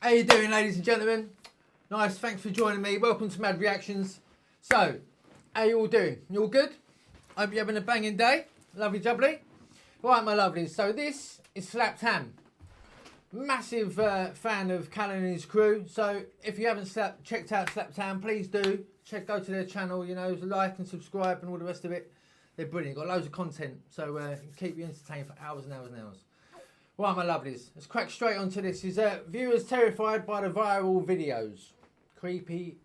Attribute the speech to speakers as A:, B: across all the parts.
A: How you doing, ladies and gentlemen? Nice, thanks for joining me. Welcome to M.A.D Reactions. So, how you all doing? You all good? Hope you're having a banging day. Lovely jubbly. Right, my lovelies. So this is Slappedham. Massive fan of Callan and his crew. So if you haven't checked out Slappedham, please do. Go to their channel, you know, like and subscribe and all the rest of it. They're brilliant. Got loads of content. So keep you entertained for hours and hours and hours. Right, my lovelies. Let's crack straight onto this. Is viewers terrified by the viral videos? Creepy,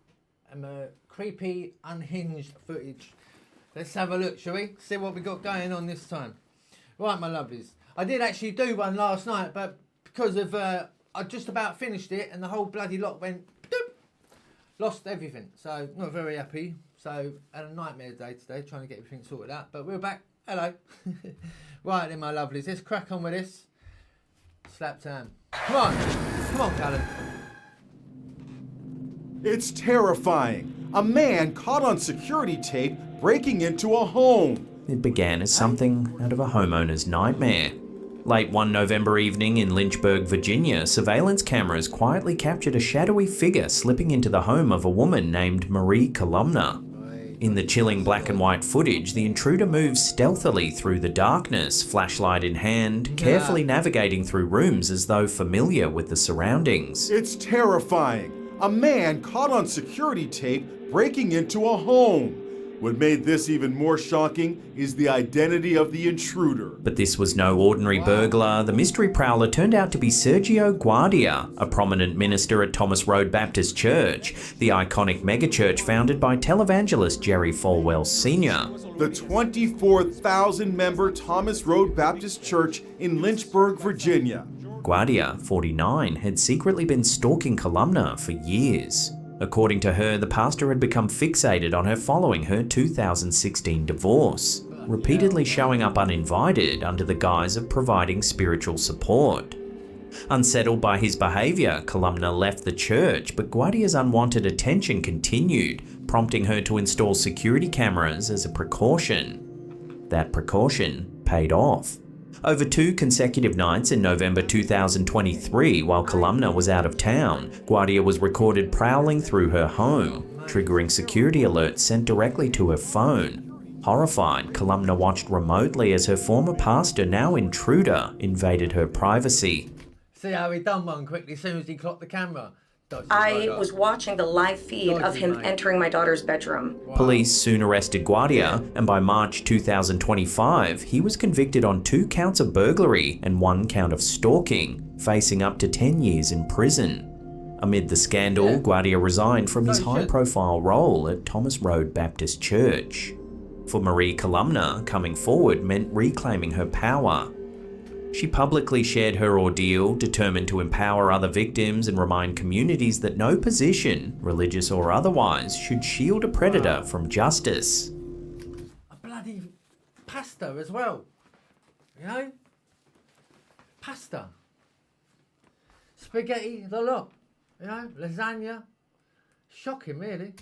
A: unhinged footage. Let's have a look, shall we? See what we got going on this time. Right, my lovelies. I did actually do one last night, but because of I just about finished it and the whole bloody lot went doop, lost everything. So not very happy. So had a nightmare day today trying to get everything sorted out. But we're back. Hello. Right then, my lovelies. Let's crack on with this. Slappedham. Come on, Callan.
B: It's terrifying. A man caught on security tape breaking into a home.
C: It began as something out of a homeowner's nightmare. Late one November evening in Lynchburg, Virginia, surveillance cameras quietly captured a shadowy figure slipping into the home of a woman named Marie Columna. In the chilling black and white footage, the intruder moves stealthily through the darkness, flashlight in hand, carefully navigating through rooms as though familiar with the surroundings.
B: It's terrifying. A man caught on security tape breaking into a home. What made this even more shocking is the identity of the intruder.
C: But this was no ordinary burglar. The mystery prowler turned out to be Sergio Guardia, a prominent minister at Thomas Road Baptist Church, the iconic megachurch founded by televangelist Jerry Falwell Sr.
B: The 24,000-member Thomas Road Baptist Church in Lynchburg, Virginia.
C: Guardia, 49, had secretly been stalking Columna for years. According to her, the pastor had become fixated on her following her 2016 divorce, repeatedly showing up uninvited under the guise of providing spiritual support. Unsettled by his behaviour, Columna left the church, but Guardia's unwanted attention continued, prompting her to install security cameras as a precaution. That precaution paid off. Over 2 consecutive nights in November 2023, while Columna was out of town, Guardia was recorded prowling through her home, triggering security alerts sent directly to her phone. Horrified, Columna watched remotely as her former pastor, now intruder, invaded her privacy.
A: See how he done one quickly as soon as he clocked the camera.
D: I was watching the live feed of him entering my daughter's bedroom.
A: Wow.
C: Police soon arrested Guardia, and by March 2025, he was convicted on 2 counts of burglary and 1 count of stalking, facing up to 10 years in prison. Amid the scandal, Guardia resigned from his high-profile role at Thomas Road Baptist Church. For Marie Columna, coming forward meant reclaiming her power. She publicly shared her ordeal, determined to empower other victims and remind communities that no position, religious or otherwise, should shield a predator from justice.
A: A bloody pasta as well, you know? Pasta. Spaghetti, the lot, you know? Lasagna. Shocking, really.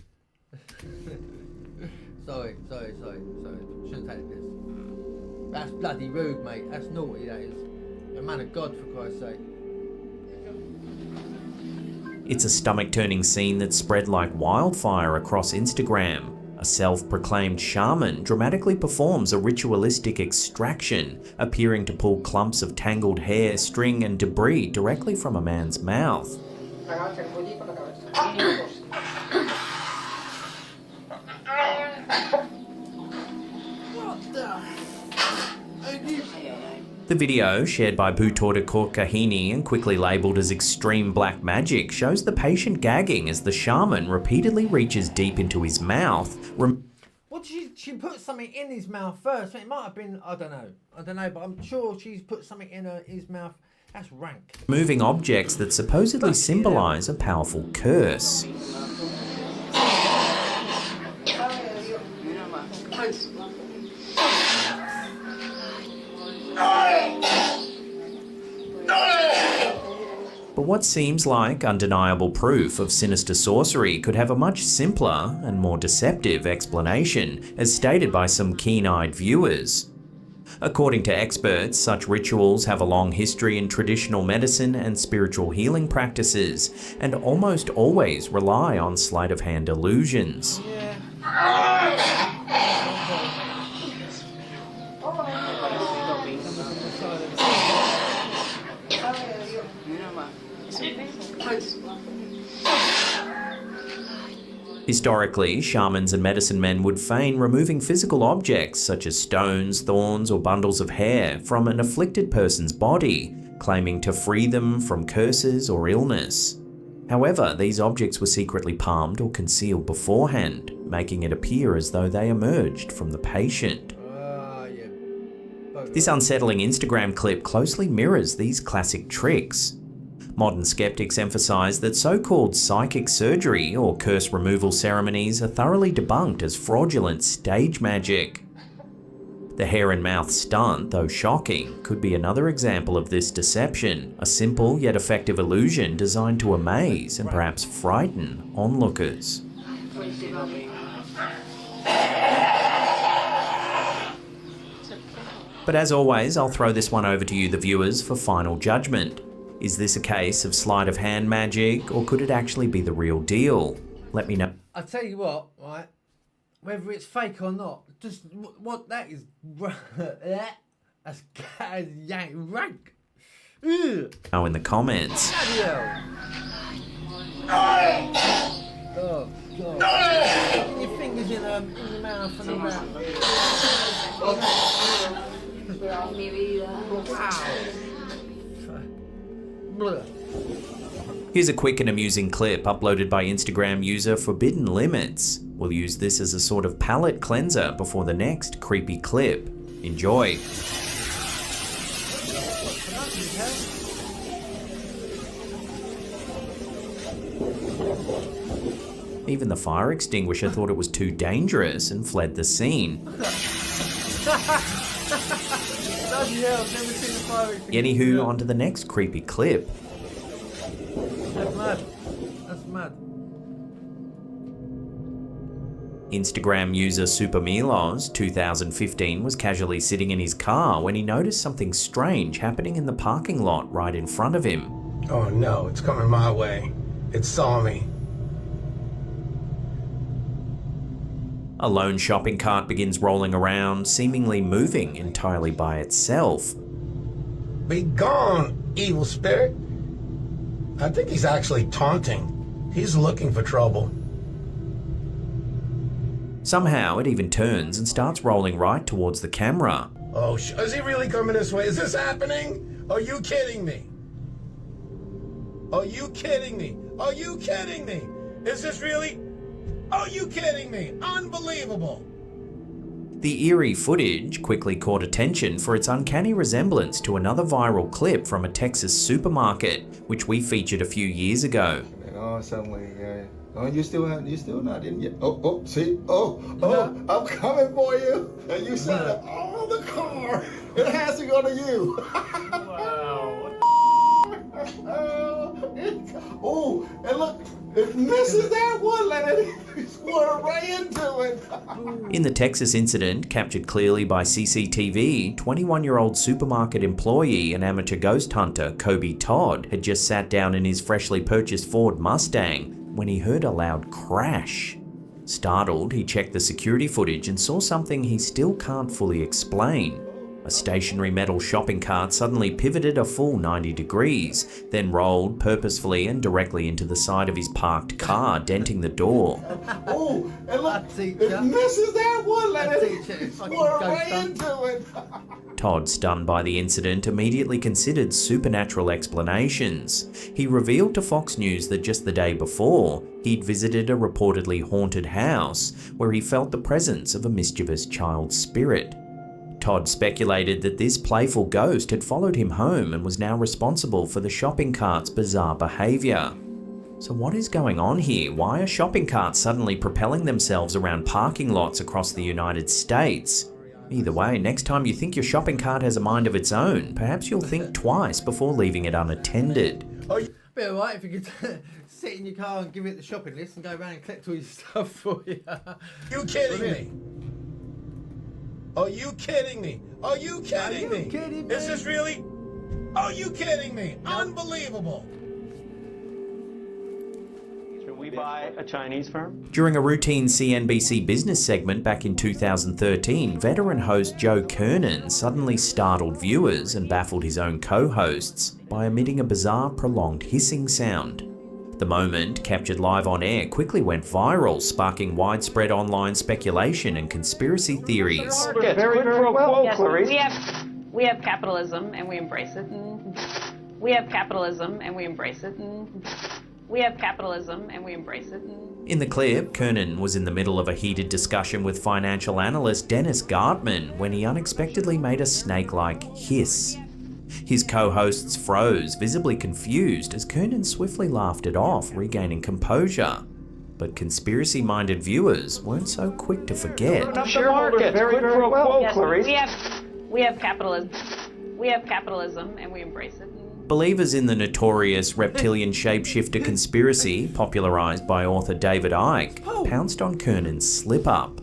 A: Sorry. Shouldn't take this. That's bloody rude, mate. That's naughty, that is. You're a man of God, for Christ's sake.
C: It's a stomach-turning scene that spread like wildfire across Instagram. A self-proclaimed shaman dramatically performs a ritualistic extraction, appearing to pull clumps of tangled hair, string and debris directly from a man's mouth. The video, shared by Butorda Korkahini and quickly labelled as extreme black magic, shows the patient gagging as the shaman repeatedly reaches deep into his mouth.
A: What did she put something in his mouth first? It might have been, I don't know, but I'm sure she's put something in his mouth. That's rank.
C: Moving objects that supposedly symbolise a powerful curse. But what seems like undeniable proof of sinister sorcery could have a much simpler and more deceptive explanation, as stated by some keen-eyed viewers. According to experts, such rituals have a long history in traditional medicine and spiritual healing practices, and almost always rely on sleight of hand illusions. Historically, shamans and medicine men would feign removing physical objects such as stones, thorns, or bundles of hair from an afflicted person's body, claiming to free them from curses or illness. However, these objects were secretly palmed or concealed beforehand, making it appear as though they emerged from the patient. This unsettling Instagram clip closely mirrors these classic tricks. Modern skeptics emphasize that so-called psychic surgery or curse removal ceremonies are thoroughly debunked as fraudulent stage magic. The hair and mouth stunt, though shocking, could be another example of this deception, a simple yet effective illusion designed to amaze and perhaps frighten onlookers. But as always, I'll throw this one over to you, the viewers, for final judgment. Is this a case of sleight of hand magic, or could it actually be the real deal? Let me know.
A: I'll tell you what, right? Whether it's fake or not, just what that is. That's rank.
C: Know in the comments.
A: Oh, God. Putting your fingers in your mouth and all that. Wow.
C: Here's a quick and amusing clip uploaded by Instagram user Forbidden Limits. We'll use this as a sort of palate cleanser before the next creepy clip. Enjoy. Even the fire extinguisher thought it was too dangerous and fled the scene. Anywho, on to the next creepy clip.
A: That's mad. That's mad.
C: Instagram user Super Milos, 2015, was casually sitting in his car when he noticed something strange happening in the parking lot right in front of him.
E: Oh no, it's coming my way. It saw me.
C: A lone shopping cart begins rolling around, seemingly moving entirely by itself.
E: Be gone, evil spirit. I think he's actually taunting. He's looking for trouble.
C: Somehow it even turns and starts rolling right towards the camera.
E: Oh, is he really coming this way? Is this happening? Are you kidding me? Are you kidding me? Are you kidding me? Is this really? Are you kidding me? Unbelievable.
C: The eerie footage quickly caught attention for its uncanny resemblance to another viral clip from a Texas supermarket, which we featured a few years ago.
F: Oh, suddenly, oh, you still not in yet. Oh, see? Oh, I'm coming for you. And you said it on the car. It has to go to you. Wow. Oh, and look, it misses that one, let it squirt right into it.
C: In the Texas incident, captured clearly by CCTV, 21-year-old supermarket employee and amateur ghost hunter Kobe Todd had just sat down in his freshly purchased Ford Mustang when he heard a loud crash. Startled, he checked the security footage and saw something he still can't fully explain. A stationary metal shopping cart suddenly pivoted a full 90 degrees, then rolled purposefully and directly into the side of his parked car, denting the door.
F: Oh, and look, it misses that one, let it squirt right into it.
C: Todd, stunned by the incident, immediately considered supernatural explanations. He revealed to Fox News that just the day before, he'd visited a reportedly haunted house where he felt the presence of a mischievous child spirit. Todd speculated that this playful ghost had followed him home and was now responsible for the shopping cart's bizarre behaviour. So what is going on here? Why are shopping carts suddenly propelling themselves around parking lots across the United States? Either way, next time you think your shopping cart has a mind of its own, perhaps you'll think twice before leaving it unattended.
A: Be alright if you could sit in your car and give it the shopping list and go around and collect all your stuff for you.
E: You kidding me? Are you kidding me? Are you kidding me?
A: Kidding me?
E: Is this really? Are you kidding me? Unbelievable.
G: Should we buy a Chinese firm?
C: During a routine CNBC business segment back in 2013, veteran host Joe Kernan suddenly startled viewers and baffled his own co-hosts by emitting a bizarre, prolonged hissing sound. The moment, captured live on air, quickly went viral, sparking widespread online speculation and conspiracy theories.
G: Very well,
H: Yes,
G: Clarice.
H: we have capitalism and we embrace it. And we have capitalism and we embrace it. And we have capitalism and we embrace it. And
C: In the clip, Kernan was in the middle of a heated discussion with financial analyst Dennis Gartman when he unexpectedly made a snake-like hiss. His co-hosts froze, visibly confused, as Kernan swiftly laughed it off, regaining composure. But conspiracy-minded viewers weren't so quick to forget.
G: The market. Very well,
H: yes,
G: Clarice.
H: we have capitalism. We have capitalism and we embrace it. And
C: Believers in the notorious reptilian shapeshifter conspiracy, popularized by author David Icke, pounced on Kernan's slip-up.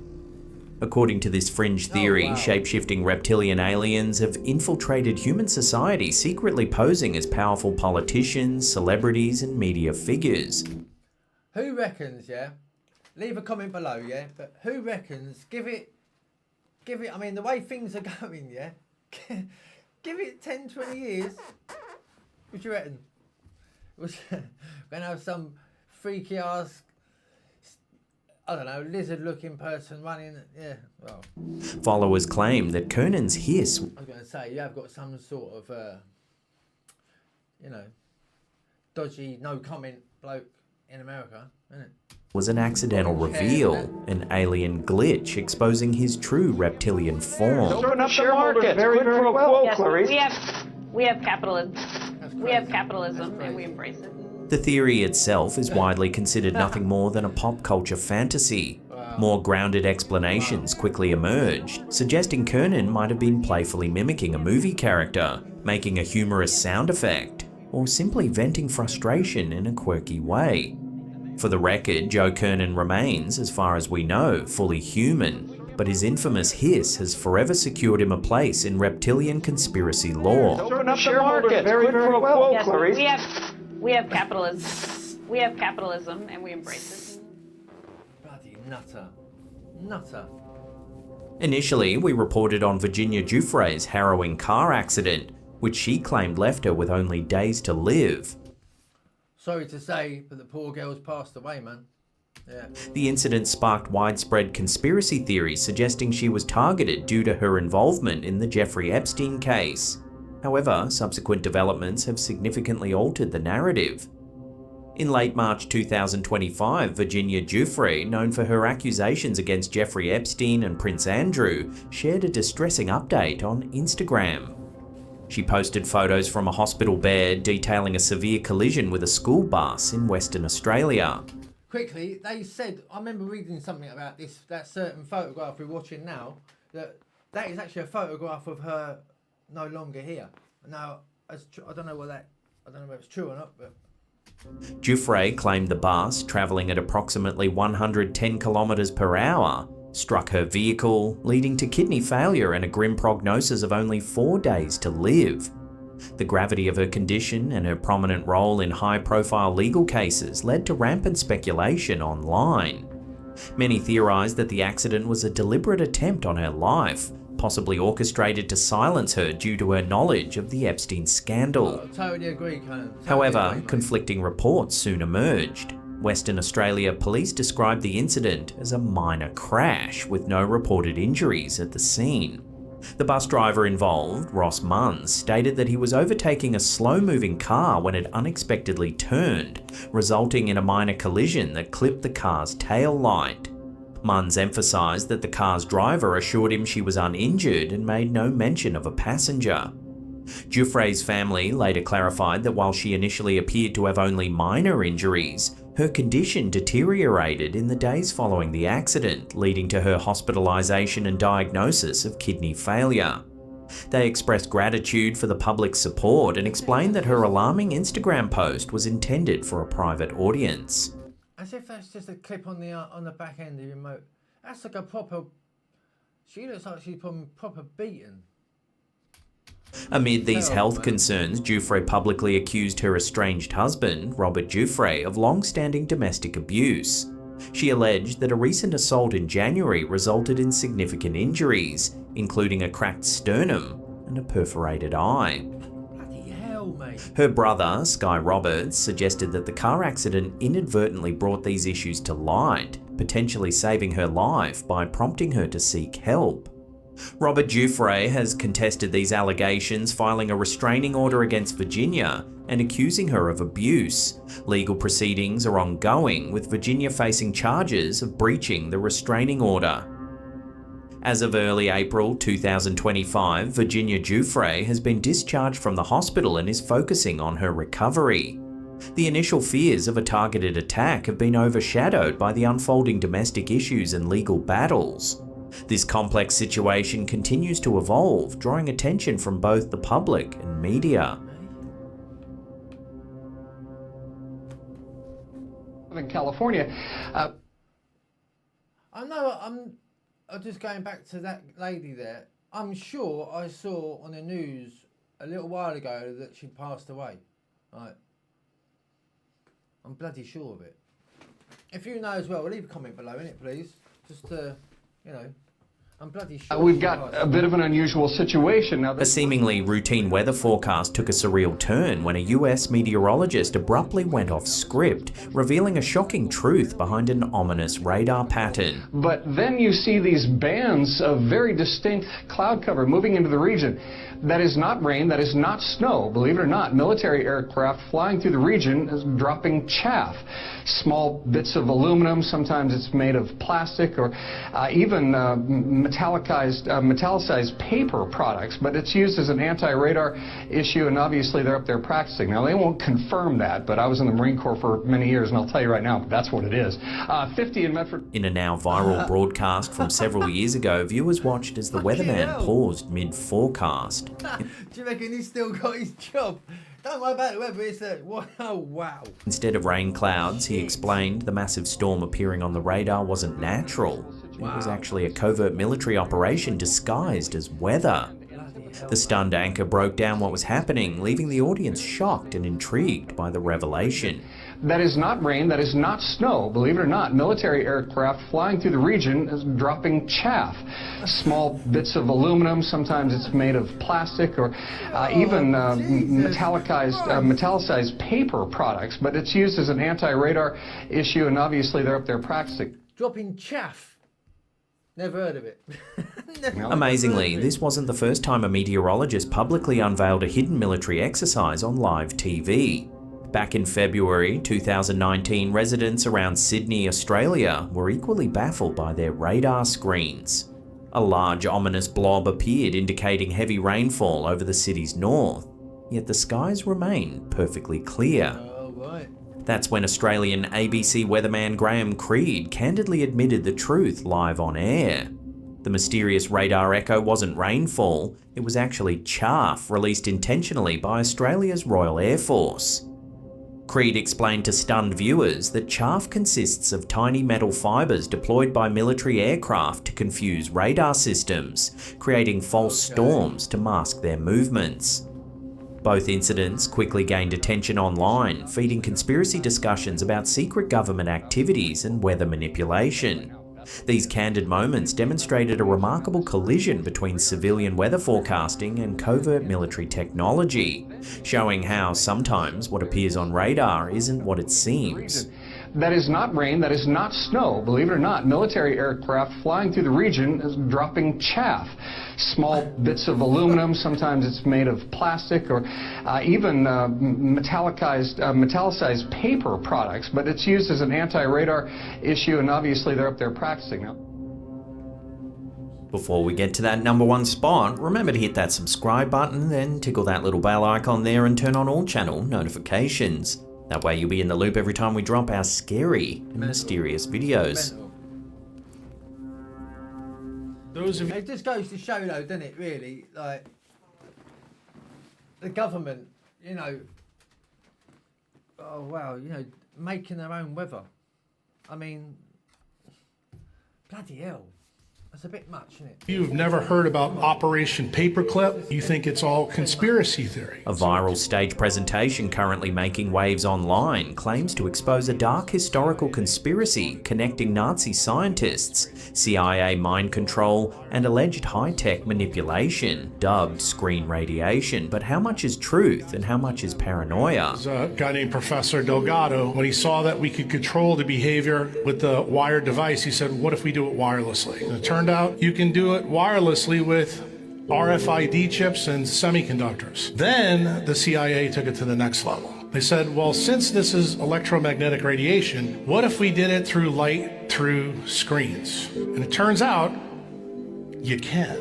C: According to this fringe theory, shape-shifting reptilian aliens have infiltrated human society, secretly posing as powerful politicians, celebrities, and media figures.
A: Who reckons, yeah? Leave a comment below, yeah? But who reckons, give it, I mean, the way things are going, yeah? Give it 10, 20 years. What do you reckon? We're going to have some freaky ass, I don't know, lizard-looking person running, yeah, well.
C: Followers claim that Kernan's hiss
A: I was going to say, you have got some sort of, you know, dodgy, no-comment bloke in America, isn't it?
C: was an accidental reveal, an alien glitch exposing his true reptilian form.
G: Open up the market. Very well,
H: yes,
G: Clarice.
H: we have capitalism.
A: That's
H: We have
A: crazy.
H: capitalism
A: That's
H: and we
A: crazy.
H: embrace it.
C: The theory itself is widely considered nothing more than a pop culture fantasy. More grounded explanations quickly emerged, suggesting Kernan might have been playfully mimicking a movie character, making a humorous sound effect, or simply venting frustration in a quirky way. For the record, Joe Kernan remains, as far as we know, fully human, but his infamous hiss has forever secured him a place in reptilian conspiracy lore.
G: Open up the market. Very well,
H: Yes,
G: Clarice.
H: we have capitalism. We have capitalism and we embrace it.
A: Bloody nutter. Nutter.
C: Initially, we reported on Virginia Giuffre's harrowing car accident, which she claimed left her with only days to live.
A: Sorry to say, but the poor girl's passed away, man. Yeah.
C: The incident sparked widespread conspiracy theories suggesting she was targeted due to her involvement in the Jeffrey Epstein case. However, subsequent developments have significantly altered the narrative. In late March 2025, Virginia Giuffre, known for her accusations against Jeffrey Epstein and Prince Andrew, shared a distressing update on Instagram. She posted photos from a hospital bed detailing a severe collision with a school bus in Western Australia.
A: Quickly, they said, I remember reading something about this, that certain photograph we're watching now, that is actually a photograph of her no longer here. Now, I don't know whether it's true or not, but...
C: Giuffre claimed the bus, travelling at approximately 110 kilometres per hour, struck her vehicle, leading to kidney failure and a grim prognosis of only 4 days to live. The gravity of her condition and her prominent role in high-profile legal cases led to rampant speculation online. Many theorised that the accident was a deliberate attempt on her life, possibly orchestrated to silence her due to her knowledge of the Epstein scandal.
A: I totally agree, Conan. Totally
C: However,
A: agree, mate.
C: conflicting reports soon emerged. Western Australia police described the incident as a minor crash with no reported injuries at the scene. The bus driver involved, Ross Munns, stated that he was overtaking a slow-moving car when it unexpectedly turned, resulting in a minor collision that clipped the car's tail light. Munns emphasised that the car's driver assured him she was uninjured and made no mention of a passenger. Giuffre's family later clarified that while she initially appeared to have only minor injuries, her condition deteriorated in the days following the accident, leading to her hospitalisation and diagnosis of kidney failure. They expressed gratitude for the public's support and explained that her alarming Instagram post was intended for a private audience.
A: As if that's just a clip on the back end of your remote. That's like a proper She looks like she's been proper beaten.
C: Amid these health concerns, Giuffre publicly accused her estranged husband, Robert Giuffre, of long-standing domestic abuse. She alleged that a recent assault in January resulted in significant injuries, including a cracked sternum and a perforated eye.
A: Bloody hell, mate.
C: Her brother, Sky Roberts, suggested that the car accident inadvertently brought these issues to light, potentially saving her life by prompting her to seek help. Robert Giuffre has contested these allegations, filing a restraining order against Virginia and accusing her of abuse. Legal proceedings are ongoing, with Virginia facing charges of breaching the restraining order. As of early April 2025, Virginia Giuffre has been discharged from the hospital and is focusing on her recovery. The initial fears of a targeted attack have been overshadowed by the unfolding domestic issues and legal battles. This complex situation continues to evolve, drawing attention from both the public and media.
I: In California,
A: I'm just going back to that lady there. I'm sure I saw on the news a little while ago that she passed away. Right. I'm bloody sure of it. If you know as well, leave a comment below, innit, please? Just to, you know, I'm bloody sure.
I: we've got a bit of an unusual situation now.
C: A seemingly routine weather forecast took a surreal turn when a US meteorologist abruptly went off script, revealing a shocking truth behind an ominous radar pattern.
I: But then you see these bands of very distinct cloud cover moving into the region. That is not rain, that is not snow. Believe it or not, military aircraft flying through the region is dropping chaff. Small bits of aluminum, sometimes it's made of plastic or even metallicized paper products, but it's used as an anti-radar issue, and obviously they're up there practicing. Now, they won't confirm that, but I was in the Marine Corps for many years, and I'll tell you right now, that's what it is. 50 in Medford.
C: In a now viral broadcast from several years ago, viewers watched as the weatherman paused mid-forecast.
A: Do you reckon he's still got his job? Don't worry about the weather, it's a... Oh, wow.
C: Instead of rain clouds, he explained the massive storm appearing on the radar wasn't natural. It was actually a covert military operation disguised as weather. The stunned anchor broke down what was happening, leaving the audience shocked and intrigued by the revelation.
I: That is not rain, that is not snow. Believe it or not, military aircraft flying through the region is dropping chaff. Small bits of aluminum, sometimes it's made of plastic or even metallicized paper products, but it's used as an anti-radar issue, and obviously they're up there practicing.
A: Dropping chaff. Never heard of it.
C: Amazingly, this wasn't the first time a meteorologist publicly unveiled a hidden military exercise on live TV. Back in February 2019, residents around Sydney, Australia were equally baffled by their radar screens. A large ominous blob appeared indicating heavy rainfall over the city's north, yet the skies remained perfectly clear.
A: Oh, right.
C: That's when Australian ABC weatherman Graham Creed candidly admitted the truth live on air. The mysterious radar echo wasn't rainfall, it was actually chaff released intentionally by Australia's Royal Air Force. Creed explained to stunned viewers that chaff consists of tiny metal fibres deployed by military aircraft to confuse radar systems, creating false storms to mask their movements. Both incidents quickly gained attention online, feeding conspiracy discussions about secret government activities and weather manipulation. These candid moments demonstrated a remarkable collision between civilian weather forecasting and covert military technology, showing how sometimes what appears on radar isn't what it seems.
I: That is not rain, that is not snow. Believe it or not, military aircraft flying through the region is dropping chaff. Small bits of aluminum, sometimes it's made of plastic or even metallicized paper products, but it's used as an anti-radar issue, and obviously they're up there practicing now.
C: Before we get to that #1 spot, remember to hit that subscribe button, then tickle that little bell icon there and turn on all channel notifications. That way you'll be in the loop every time we drop our scary and mysterious videos.
A: It just goes to show, though, doesn't it, really? Like, the government, you know, oh, wow, you know, making their own weather. I mean, bloody hell. That's a bit much, isn't it?
J: You've never heard about Operation Paperclip? You think it's all conspiracy theory.
C: A viral stage presentation currently making waves online claims to expose a dark historical conspiracy connecting Nazi scientists, CIA mind control, and alleged high-tech manipulation, dubbed screen radiation. But how much is truth and how much is paranoia?
J: There's a guy named Professor Delgado. When he saw that we could control the behavior with the wired device, he said, what if we do it wirelessly? And it turned out you can do it wirelessly with RFID chips and semiconductors. Then the CIA took it to the next level. They said, well, since this is electromagnetic radiation, what if we did it through light through screens? And it turns out you can.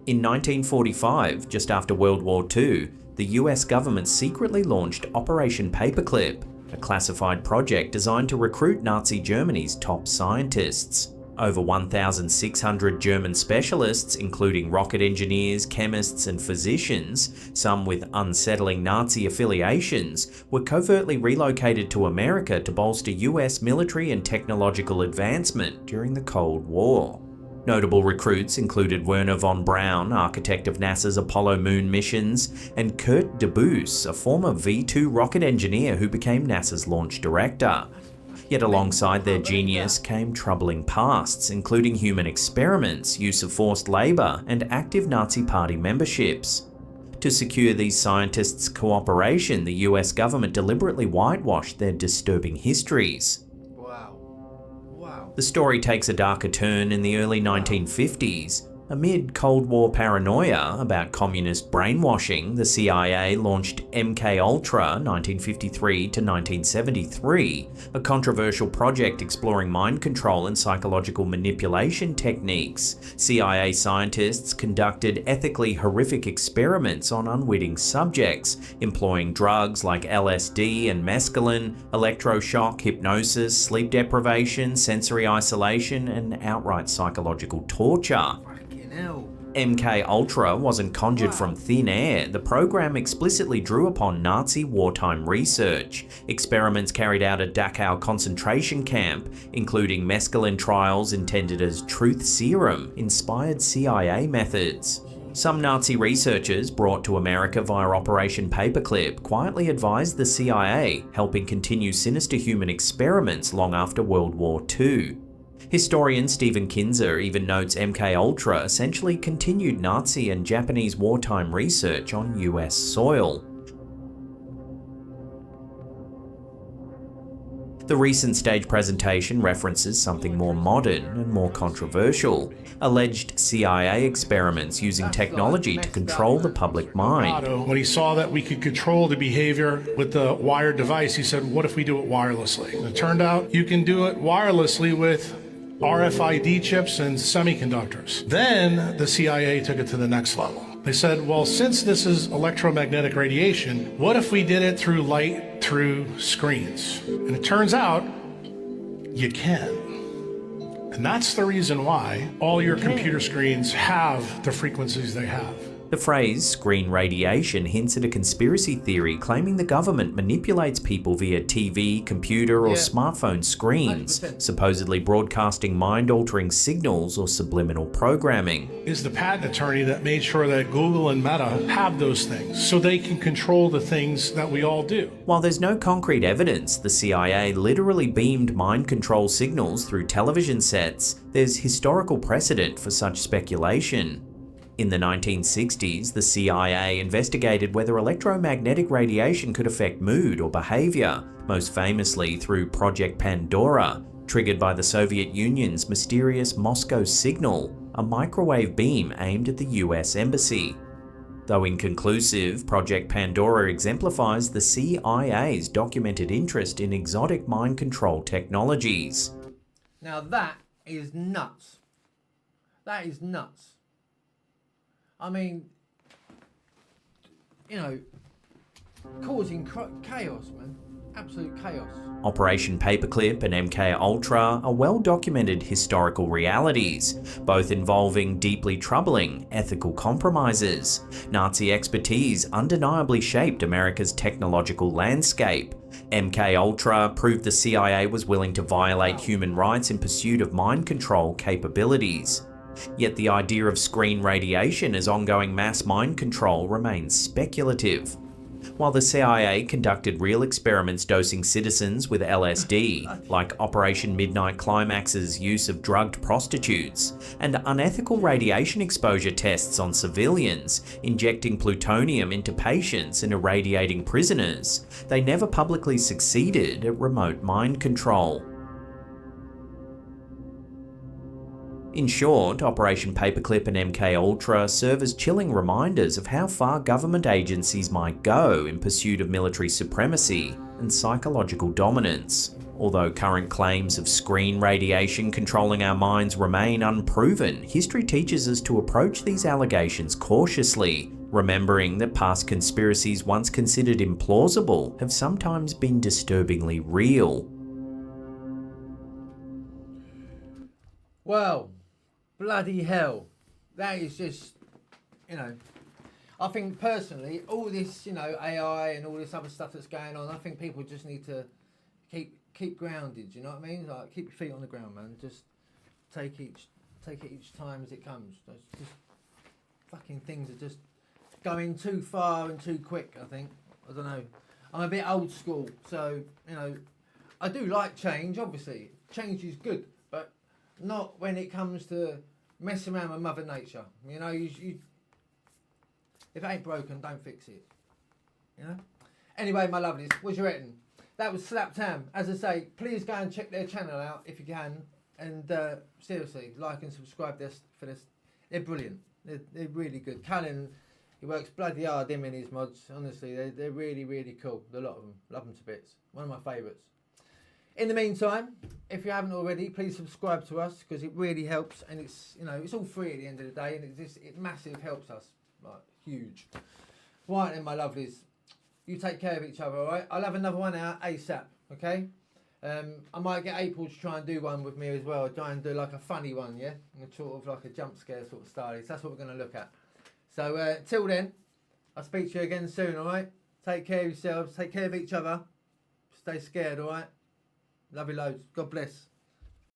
C: In 1945, just after World War II, the US government secretly launched Operation Paperclip, a classified project designed to recruit Nazi Germany's top scientists. Over 1,600 German specialists, including rocket engineers, chemists, and physicians, some with unsettling Nazi affiliations, were covertly relocated to America to bolster US military and technological advancement during the Cold War. Notable recruits included Werner von Braun, architect of NASA's Apollo moon missions, and Kurt Debus, a former V-2 rocket engineer who became NASA's launch director. Yet alongside their genius came troubling pasts, including human experiments, use of forced labour, and active Nazi Party memberships. To secure these scientists' cooperation, the US government deliberately whitewashed their disturbing histories.
A: Wow.
C: The story takes a darker turn in the early 1950s. Amid Cold War paranoia about communist brainwashing, the CIA launched MK-Ultra 1953 to 1973, a controversial project exploring mind control and psychological manipulation techniques. CIA scientists conducted ethically horrific experiments on unwitting subjects, employing drugs like LSD and mescaline, electroshock, hypnosis, sleep deprivation, sensory isolation, and outright psychological torture. MK-Ultra wasn't conjured from thin air. The program explicitly drew upon Nazi wartime research. Experiments carried out at Dachau concentration camp, including mescaline trials intended as truth serum, inspired CIA methods. Some Nazi researchers brought to America via Operation Paperclip quietly advised the CIA, helping continue sinister human experiments long after World War II. Historian Stephen Kinzer even notes MK-Ultra essentially continued Nazi and Japanese wartime research on US soil. The recent stage presentation references something more modern and more controversial: alleged CIA experiments using technology to control the public mind.
J: When he saw that we could control the behavior with the wired device, he said, what if we do it wirelessly? And it turned out you can do it wirelessly with RFID chips and semiconductors. Then the CIA took it to the next level. They said, well, since this is electromagnetic radiation, what if we did it through light through screens? And it turns out you can. And that's the reason why all your computer screens have the frequencies they have.
C: The phrase screen radiation hints at a conspiracy theory claiming the government manipulates people via TV, computer, or smartphone screens,
A: 100%.
C: supposedly broadcasting mind-altering signals or subliminal programming.
J: Is the patent attorney that made sure that Google and Meta have those things so they can control the things that we all do.
C: While there's no concrete evidence the CIA literally beamed mind control signals through television sets, there's historical precedent for such speculation. In the 1960s, the CIA investigated whether electromagnetic radiation could affect mood or behavior, most famously through Project Pandora, triggered by the Soviet Union's mysterious Moscow signal, a microwave beam aimed at the US Embassy. Though inconclusive, Project Pandora exemplifies the CIA's documented interest in exotic mind control technologies.
A: Now that is nuts. That is nuts. I mean, you know, causing chaos, man. Absolute chaos.
C: Operation Paperclip and MK-Ultra are well-documented historical realities, both involving deeply troubling ethical compromises. Nazi expertise undeniably shaped America's technological landscape. MK-Ultra proved the CIA was willing to violate human rights in pursuit of mind control capabilities. Yet the idea of screen radiation as ongoing mass mind control remains speculative. While the CIA conducted real experiments dosing citizens with LSD, like Operation Midnight Climax's use of drugged prostitutes, and unethical radiation exposure tests on civilians, injecting plutonium into patients and irradiating prisoners, they never publicly succeeded at remote mind control. In short, Operation Paperclip and MK Ultra serve as chilling reminders of how far government agencies might go in pursuit of military supremacy and psychological dominance. Although current claims of screen radiation controlling our minds remain unproven, history teaches us to approach these allegations cautiously, remembering that past conspiracies once considered implausible have sometimes been disturbingly real.
A: Well, bloody hell. That is just, I think personally, all this, AI and all this other stuff that's going on, I think people just need to keep grounded, you know what I mean? Like, keep your feet on the ground, man. Just take it each time as it comes. Just fucking things are just going too far and too quick, I think. I don't know. I'm a bit old school, so, I do like change, obviously. Change is good, but not when it comes to messing around with Mother Nature. You if it ain't broken, don't fix it. Anyway, my lovelies, what's your rating? That was Slappedham. As I say, please go and check their channel out if you can. And seriously, like and subscribe for this. They're brilliant. They're really good. Callan, he works bloody hard him in his mods. Honestly, they're really, really cool. A lot of them. Love them to bits. One of my favourites. In the meantime, if you haven't already, please subscribe to us because it really helps, and it's it's all free at the end of the day, and it massive helps us, like huge. Right then, my lovelies, you take care of each other, all right? I'll have another one out ASAP, okay? I might get April to try and do one with me as well. Try and do like a funny one, yeah, and sort of like a jump scare sort of style. So that's what we're going to look at. So till then, I'll speak to you again soon, all right? Take care of yourselves. Take care of each other. Stay scared, all right? Love you loads. God bless.